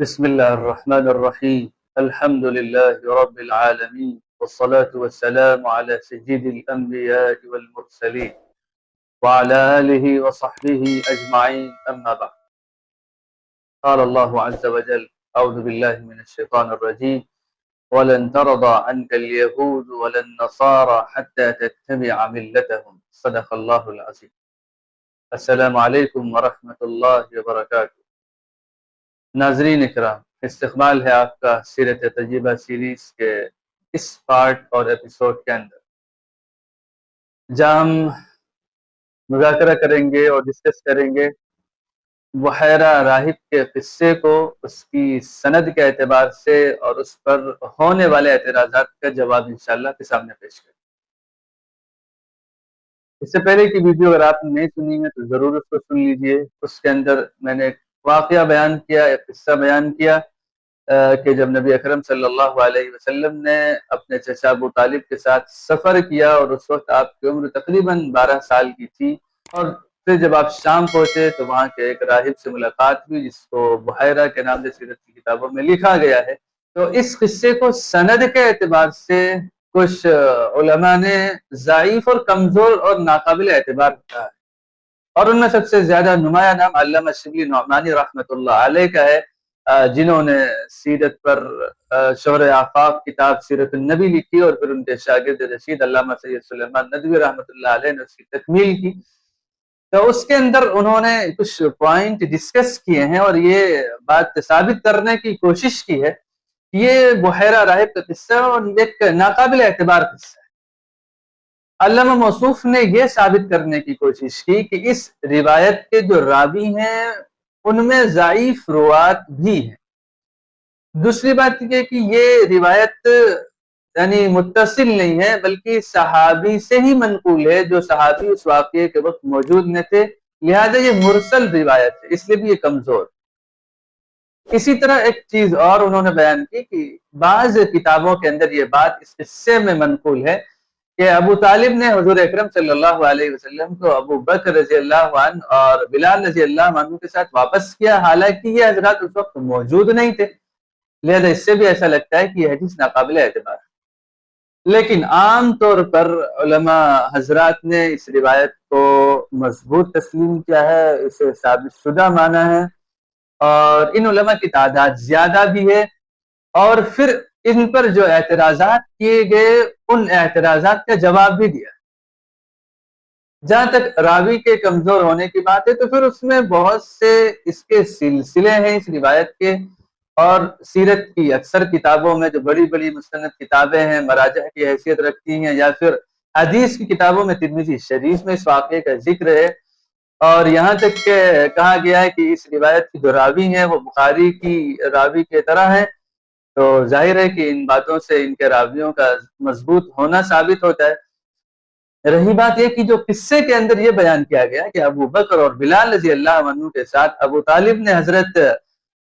بسم الله الرحمن الرحيم. الحمد لله رب العالمين، والصلاة والسلام على سيد الأنبياء والمرسلين وعلى آله وصحبه أجمعين، أما بعد. قال الله عز وجل: أعوذ بالله من الشيطان الرجيم: ولن ترضى عنك اليهود ولا النصارى حتى تتبع ملتهم. صدق الله العظيم. السلام علیکم ورحمۃ اللہ وبرکاتہ. ناظرین اکرام، استقبال ہے آپ کا سیرت طیبہ سیریز کے اس پارٹ اور ایپیسوڈ کے اندر، جہاں ہم مذاکرہ کریں گے اور ڈسکس کریں گے بحیرہ راہب کے قصے کو، اس کی سند کے اعتبار سے اور اس پر ہونے والے اعتراضات کا جواب انشاءاللہ کے سامنے پیش کریں. اس سے پہلے کی ویڈیو اگر آپ نے نہیں سنی ہے تو ضرور اس کو سن لیجئے. اس کے اندر میں نے ایک واقعہ بیان کیا، ایک قصہ بیان کیا کہ جب نبی اکرم صلی اللہ علیہ وسلم نے اپنے چچا ابو طالب کے ساتھ سفر کیا اور اس وقت آپ کی عمر تقریباً 12 سال کی تھی، اور پھر جب آپ شام پہنچے تو وہاں کے ایک راہب سے ملاقات ہوئی جس کو بحیرہ کے نام سے سیرت کی کتابوں میں لکھا گیا ہے. تو اس قصے کو سند کے اعتبار سے کچھ علماء نے ضعیف اور کمزور اور ناقابل اعتبار کہا ہے، اور ان میں سب سے زیادہ نمایاں نام علامہ شبلی نعمانی رحمۃ اللہ علیہ کا ہے، جنہوں نے سیرت پر شہر آفاق کتاب سیرت النبی لکھی، اور پھر ان کے شاگرد رشید علامہ سید سلیمان ندوی رحمۃ اللہ علیہ نے اس کی تکمیل کی. تو اس کے اندر انہوں نے کچھ پوائنٹ ڈسکس کیے ہیں اور یہ بات ثابت کرنے کی کوشش کی ہے کہ یہ بحیرہ راہب کا قصہ اور ایک ناقابل اعتبار قصہ ہے. علامہ موصوف نے یہ ثابت کرنے کی کوشش کی کہ اس روایت کے جو راوی ہیں ان میں ضعیف روات بھی ہیں. دوسری بات یہ کہ یہ روایت یعنی متصل نہیں ہے بلکہ صحابی سے ہی منقول ہے، جو صحابی اس واقعے کے وقت موجود نہ تھے، لہذا یہ مرسل روایت ہے، اس لیے بھی یہ کمزور. اسی طرح ایک چیز اور انہوں نے بیان کی کہ بعض کتابوں کے اندر یہ بات اس قصے میں منقول ہے کہ ابو طالب نے حضور اکرم صلی اللہ علیہ وسلم کو ابو بکر رضی اللہ عنہ اور بلال رضی اللہ عنہ کے ساتھ واپس کیا، حالانکہ یہ حضرات اس وقت موجود نہیں تھے. لہذا اس سے بھی ایسا لگتا ہے کہ یہ حدیث ناقابل اعتبار ہے. لیکن عام طور پر علماء حضرات نے اس روایت کو مضبوط تسلیم کیا ہے، اسے ثابت شدہ مانا ہے، اور ان علماء کی تعداد زیادہ بھی ہے، اور پھر ان پر جو اعتراضات کیے گئے ان اعتراضات کا جواب بھی دیا. جہاں تک راوی کے کمزور ہونے کی بات ہے تو پھر اس میں بہت سے اس کے سلسلے ہیں اس روایت کے، اور سیرت کی اکثر کتابوں میں جو بڑی بڑی مستند کتابیں ہیں مراجع کی حیثیت رکھتی ہیں، یا پھر حدیث کی کتابوں میں ترمذی شریف میں اس واقعے کا ذکر ہے، اور یہاں تک کہ کہا گیا ہے کہ اس روایت کی جو راوی ہیں وہ بخاری کی راوی کی طرح ہیں. تو ظاہر ہے کہ ان باتوں سے ان کے راویوں کا مضبوط ہونا ثابت ہوتا ہے. رہی بات یہ کہ جو قصے کے اندر یہ بیان کیا گیا کہ ابو بکر اور بلال رضی اللہ عنہ کے ساتھ ابو طالب نے حضرت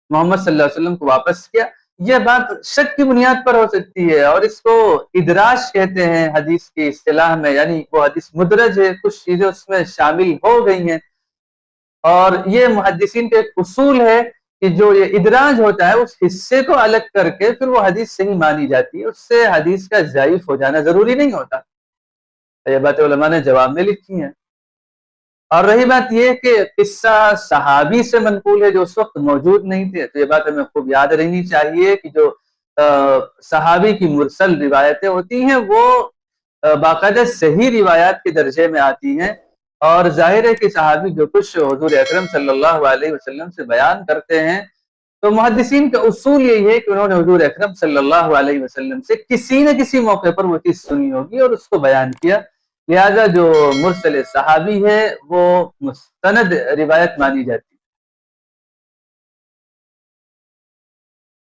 محمد صلی اللہ علیہ وسلم کو واپس کیا، یہ بات شک کی بنیاد پر ہو سکتی ہے، اور اس کو ادراج کہتے ہیں حدیث کی اصطلاح میں، یعنی وہ حدیث مدرج ہے، کچھ چیزیں اس میں شامل ہو گئی ہیں. اور یہ محدثین کا ایک اصول ہے کہ جو یہ ادراج ہوتا ہے اس حصے کو الگ کر کے پھر وہ حدیث صحیح مانی جاتی ہے، اس سے حدیث کا ضعیف ہو جانا ضروری نہیں ہوتا. یہ باتیں علماء نے جواب میں لکھی ہیں. اور رہی بات یہ کہ قصہ صحابی سے منقول ہے جو اس وقت موجود نہیں تھے، تو یہ بات ہمیں خوب یاد رہنی چاہیے کہ جو صحابی کی مرسل روایتیں ہوتی ہیں وہ باقاعدہ صحیح روایات کے درجے میں آتی ہیں، اور ظاہر ہے کہ صحابی جو کچھ حضور اکرم صلی اللہ علیہ وسلم سے بیان کرتے ہیں تو محدثین کا اصول یہی ہے کہ انہوں نے حضور اکرم صلی اللہ علیہ وسلم سے کسی نہ کسی موقع پر وہ چیز سنی ہوگی اور اس کو بیان کیا، لہذا جو مرسل صحابی ہے وہ مستند روایت مانی جاتی